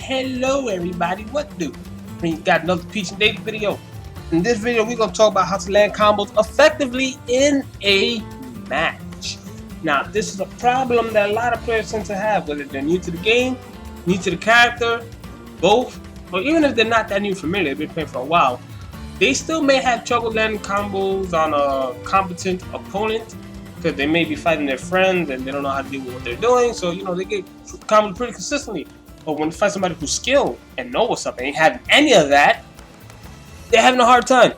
Hello everybody, what do? We got another Peach and David video. In this video, we're going to talk about how to land combos effectively in a match. Now, this is a problem that a lot of players tend to have, whether they're new to the game, new to the character, both, or even if they're not that new familiar, they've been playing for a while, they still may have trouble landing combos on a competent opponent because they may be fighting their friends and they don't know how to deal with what they're doing, so they get combos pretty consistently. But when you find somebody who's skilled and know what's up and ain't having any of that, they're having a hard time.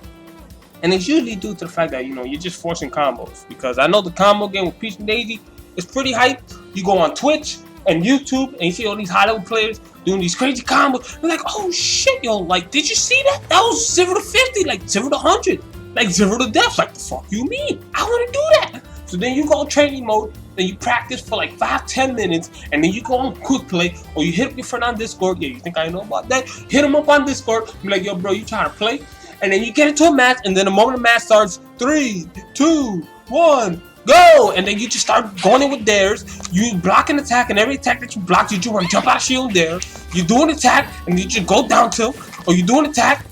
And it's usually due to the fact that you're just forcing combos. Because I know the combo game with Peach and Daisy is pretty hype. You go on Twitch and YouTube and you see all these high level players doing these crazy combos. You're like, oh shit, yo, like, did you see that? That was 0 to 50, like 0 to 100, like 0 to death. Like, the fuck you mean? I want to do that. So then you go training mode, then you practice for like 5-10 minutes, and then you go on quick play, or you hit up your friend on Discord. Yeah, you think I know about that? Hit him up on Discord, be like, yo bro, you trying to play? And then you get into a match, and then the moment the match starts, 3, 2, 1, go! And then you just start going in with dares. You block an attack, and every attack that you block, you just want to jump out of shield there. You do an attack, and you just go down tilt, or you do an attack,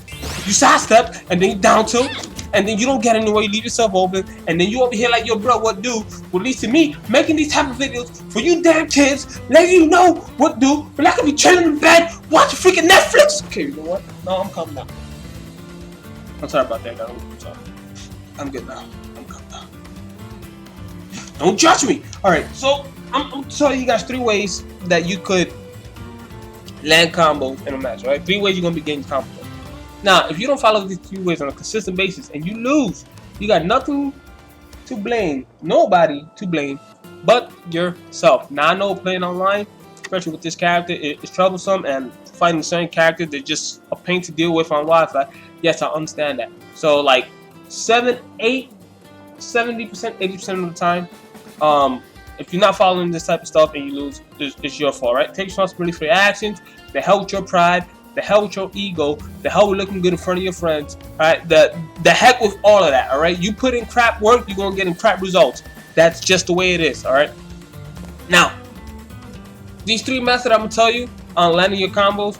you sidestep, and then you down tilt. And then you don't get anywhere, you leave yourself open, and then you over here like, yo bro, what do? Well, at least to me, making these type of videos for you damn kids, letting you know what do, but I could be chilling in bed, watching freaking Netflix. Okay, you know what? No, I'm calm now. I'm sorry about that, guys. I'm sorry. I'm good now. I'm calm now. Don't judge me. Alright, so I'm telling you guys 3 ways that you could land combos in a match, right? 3 ways you're gonna be getting combos. Now, if you don't follow these 3 ways on a consistent basis and you lose, you got nothing to blame, nobody to blame, but yourself. Now, I know playing online, especially with this character, it's troublesome, and fighting certain characters, they're just a pain to deal with on Wi-Fi. Yes, I understand that. So, like 70%, 80% of the time, if you're not following this type of stuff and you lose, it's your fault, right? Take responsibility for your actions. The hell with your pride. The hell with your ego, the hell with looking good in front of your friends, alright? The heck with all of that, alright? You put in crap work, you're gonna get in crap results. That's just the way it is, alright? Now, these 3 methods I'm gonna tell you on landing your combos,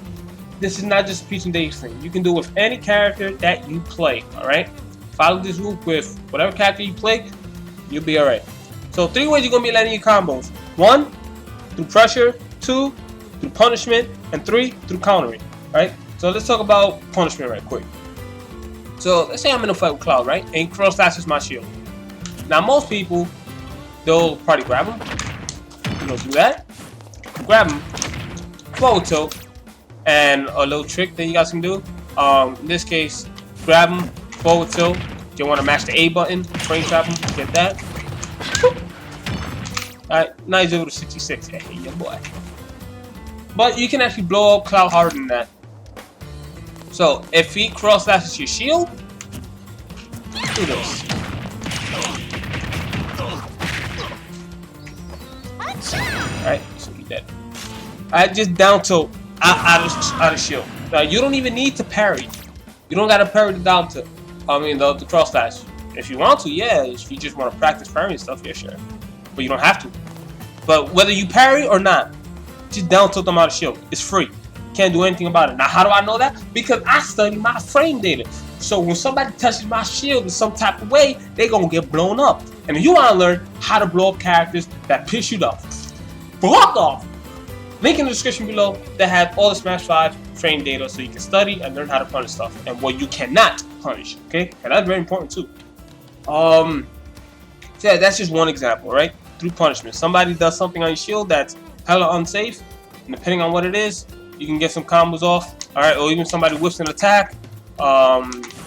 this is not just a Peach and Daisy thing. You can do it with any character that you play, alright? Follow this rule with whatever character you play, you'll be alright. So 3 ways you're gonna be landing your combos. 1, through pressure. 2, through punishment. And 3, through countering. Right? So let's talk about punishment right quick. So let's say I'm in a fight with Cloud, right? And cross slashes my shield. Now most people, they'll probably grab him. Do that. Grab him. Forward tilt. And a little trick that you guys can do. In this case, grab him. Forward tilt. You want to match the A button. Frame trap him. Get that. Alright, now he's over to 66. Hey, yeah boy. But you can actually blow up Cloud harder than that. So, if he cross slashes your shield, do this. Alright, so he dead. Alright, just down tilt out of shield. Now, you don't even need to parry. You don't gotta parry the down tilt. I mean, the cross slash. If you want to, yeah. If you just want to practice parrying stuff, yeah, sure. But you don't have to. But whether you parry or not, just down tilt them out of shield. It's free. Can't do anything about it. Now, how do I know that? Because I study my frame data. So when somebody touches my shield in some type of way, they're gonna get blown up. And if you want to learn how to blow up characters that piss you off, fuck off. Link in the description below that has all the Smash 5 frame data, so you can study and learn how to punish stuff and what you cannot punish. Okay, and that's very important too. So yeah, that's just one example, right? Through punishment, somebody does something on your shield that's hella unsafe, and depending on what it is, you can get some combos off, alright, or even somebody whips an attack, you're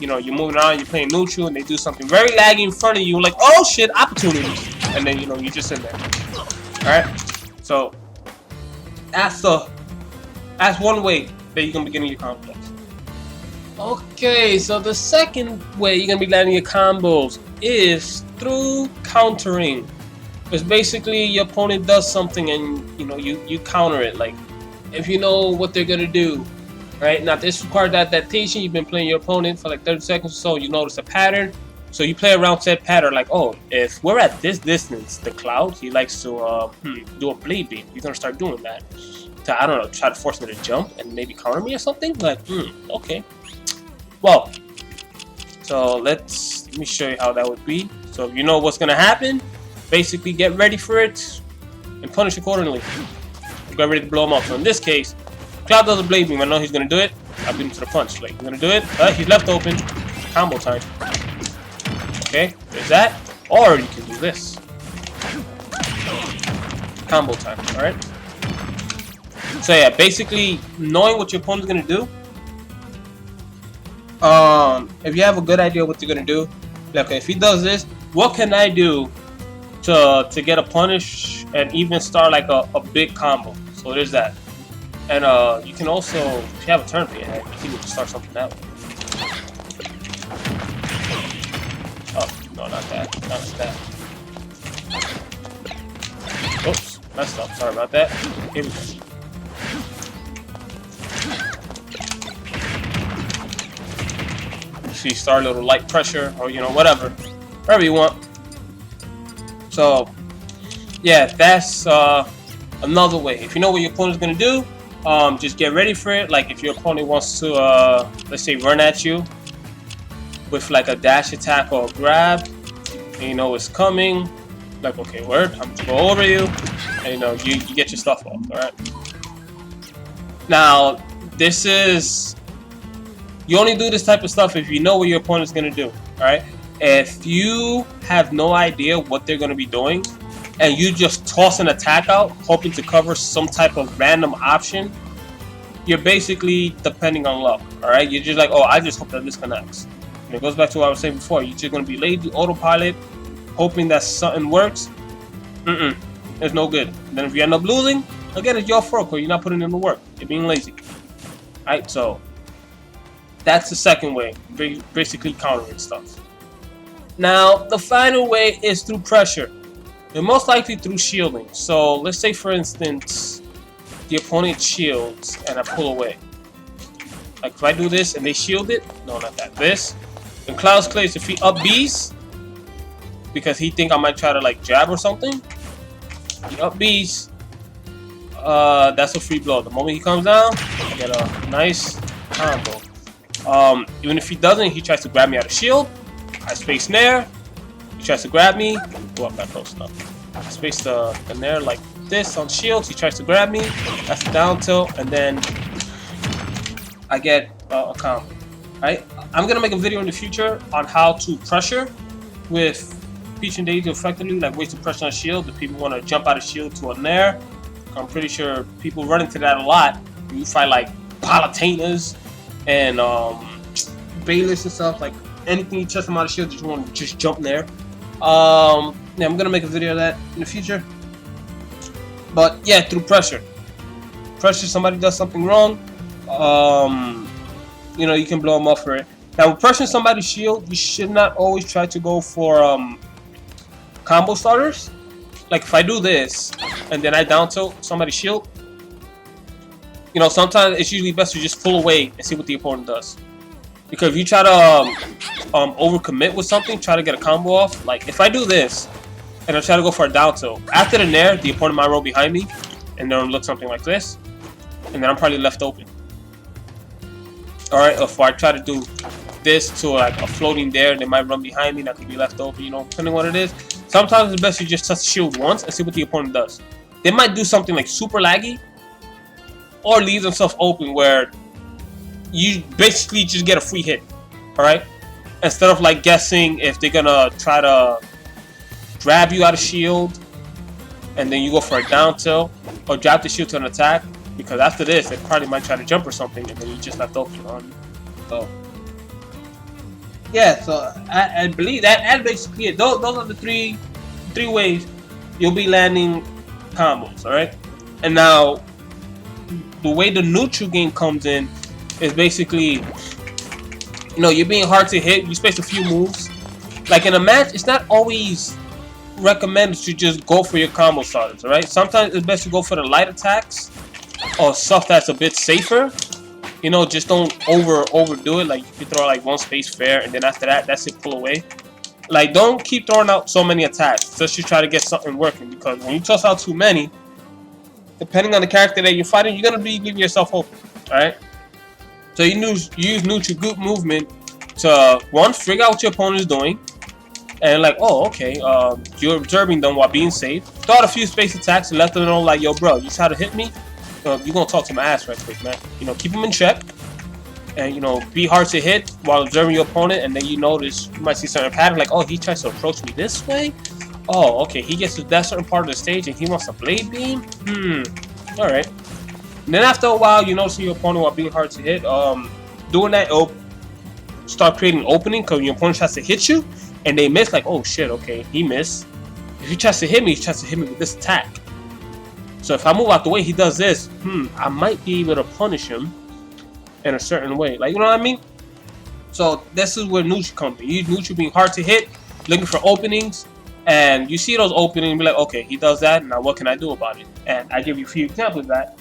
moving around, you're playing neutral, and they do something very laggy in front of you, like, oh shit, opportunities, and then, you're just in there, alright, so, that's one way that you're going to be getting your combos. Okay, so the second way you're going to be landing your combos is through countering. It's basically your opponent does something and, you counter it, like, if you know what they're gonna do, right? Now this requires adaptation. You've been playing your opponent for like 30 seconds or so, you notice a pattern, so you play around said pattern, like, oh, if we're at this distance, the Cloud, he likes to do a blade beam, you're gonna start doing that. to, I don't know, try to force me to jump and maybe counter me or something. Like, okay. Well, so let me show you how that would be. So if you know what's gonna happen, basically get ready for it and punish accordingly. Get ready to blow him up. So in this case, Cloud doesn't blade me. I know he's gonna do it. I beat him to the punch. Like, he's gonna do it. He's left open. Combo time. Okay, there's that. Or you can do this. Combo time. All right. So yeah, basically knowing what your opponent's gonna do. If you have a good idea what you're gonna do, like, okay, if he does this, what can I do to get a punish and even start like a big combo? So there's that. And you can also, if you have a turn for your head, you can even start something that way. Oh, no, not that. Not like that. Oops, messed up. Sorry about that. Here we go. See, start a little light pressure, or you know, whatever you want. So yeah, that's another way. If you know what your opponent's gonna do, just get ready for it. Like if your opponent wants to let's say run at you with like a dash attack or a grab, and you know it's coming, like, okay, word, I'm gonna go over you, and you know you get your stuff off. All right, now this is, you only do this type of stuff if you know what your opponent's gonna do. All right, if you have no idea what they're gonna be doing and you just toss an attack out hoping to cover some type of random option, you're basically depending on luck. All right, you're just like, oh, I just hope that this connects. And it goes back to what I was saying before. You're just gonna be lazy, autopilot, hoping that something works. It's no good. And then if you end up losing, again, it's your fault because you're not putting in the work. You're being lazy. All right, so that's the second way, basically countering stuff. Now, the final way is through pressure. And most likely through shielding. So let's say, for instance, the opponent shields and I pull away. Like if I do this and they shield it, no, not that. This. And Cloud's Clays, if he up B's, because he think I might try to like jab or something, he up B's. That's a free blow. The moment he comes down, I get a nice combo. Even if he doesn't, he tries to grab me out of shield. I space nair. He tries to grab me. Go up that close enough. I space the nair like this on shields. He tries to grab me. That's the down tilt, and then I get a combo. Right? I'm gonna make a video in the future on how to pressure with Peach and Daisy effectively, like ways to pressure on shield. If people want to jump out of shield to a nair, I'm pretty sure people run into that a lot. You fight like Palutinas and Bayless and stuff, like anything you touch them out of shield, you want to just jump there. Yeah, I'm gonna make a video of that in the future. But yeah, through pressure. Somebody does something wrong, you know, you can blow them up for it. Now, with pressuring somebody's shield, you should not always try to go for combo starters. Like if I do this and then I down tilt somebody's shield, you know, sometimes it's usually best to just pull away and see what the opponent does. Because if you try to overcommit with something, try to get a combo off. Like if I do this and I try to go for a down tilt, after the nair, the opponent might roll behind me and then look something like this, and then I'm probably left open. All right, if I try to do this to like a floating there, they might run behind me, and I could be left open. You know, depending on what it is. Sometimes it's best you just touch the shield once and see what the opponent does. They might do something like super laggy, or leave themselves open where you basically just get a free hit. All right, instead of like guessing if they're gonna try to grab you out of shield, and then you go for a down tilt or drop the shield to an attack. Because after this, they probably might try to jump or something, and then you just left open on. So yeah, so I believe that's basically it. Those are the three ways you'll be landing combos. All right, and now the way the neutral game comes in is basically, you know, you're being hard to hit. You space a few moves. Like in a match, it's not always recommended to just go for your combo starters. All right, sometimes it's best to go for the light attacks or stuff that's a bit safer. You know, just don't overdo it. Like you throw like one space fair, and then after that, that's it. Pull away. Like don't keep throwing out so many attacks just to try to get something working. Because when you toss out too many, depending on the character that you're fighting, you're gonna be leaving yourself open. All right. So you use neutral group movement to one, figure out what your opponent is doing, and like, oh, okay, you're observing them while being safe. Throw out a few space attacks and let them know, like, yo, bro, you try to hit me, you're gonna talk to my ass right quick, man. You know, keep them in check, and you know, be hard to hit while observing your opponent. And then you notice you might see certain pattern, like, oh, he tries to approach me this way. Oh, okay, he gets to that certain part of the stage and he wants a blade beam. All right. And then after a while, you notice your opponent while being hard to hit. Doing that, it'll start creating an opening because your opponent tries to hit you and they miss. Like, oh shit, okay, he missed. If he tries to hit me, he tries to hit me with this attack. So if I move out the way, he does this. I might be able to punish him in a certain way. Like, you know what I mean? So this is where neutral comes in. You use neutral being hard to hit, looking for openings, and you see those openings and be like, okay, he does that. Now what can I do about it? And I give you a few examples of that,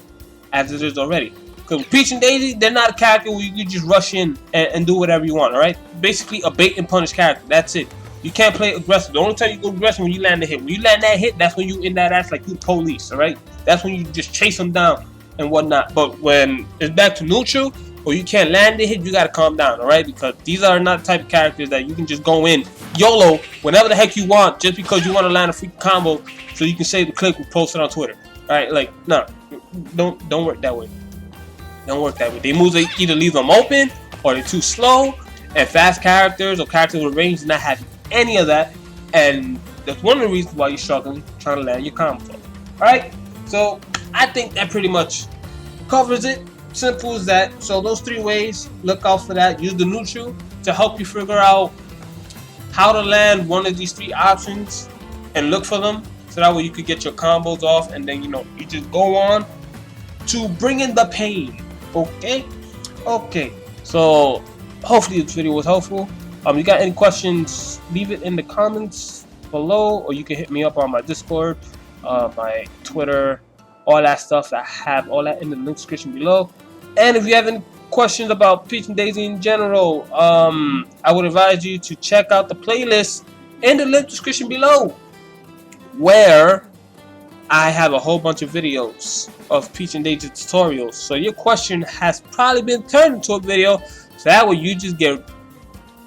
as it is already. Because Peach and Daisy, they're not a character where you just rush in and do whatever you want, alright? Basically a bait and punish character, that's it. You can't play aggressive. The only time you go aggressive when you land the hit. When you land that hit, that's when you in that ass like you police, alright? That's when you just chase them down and whatnot. But when it's back to neutral, or you can't land the hit, you gotta calm down, alright? Because these are not the type of characters that you can just go in YOLO whenever the heck you want just because you want to land a freaking combo so you can save the clip and post it on Twitter. Alright, like, no, don't work that way. Don't work that way. They moves either leave them open or they're too slow, and fast characters or characters with range do not have any of that, and that's one of the reasons why you're struggling trying to land your combo. Alright, so I think that pretty much covers it. Simple as that. So those three ways, look out for that. Use the neutral to help you figure out how to land one of these three options and look for them, so that way you could get your combos off, and then, you know, you just go on to bring in the pain. Okay, so hopefully this video was helpful. You got any questions, leave it in the comments below, or you can hit me up on my Discord, my Twitter, all that stuff. I have all that in the link description below. And if you have any questions about Peach and Daisy in general, I would advise you to check out the playlist in the link description below, where I have a whole bunch of videos of Peach and Daisy tutorials. So your question has probably been turned into a video, so that way you just get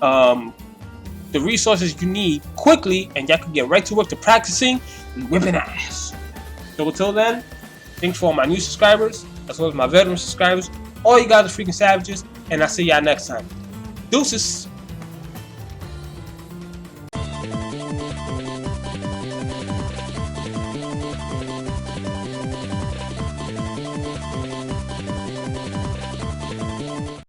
the resources you need quickly, and y'all can get right to work to practicing and whipping ass. So until then, thanks for all my new subscribers as well as my veteran subscribers. All you guys are freaking savages, and I'll see y'all next time. Deuces.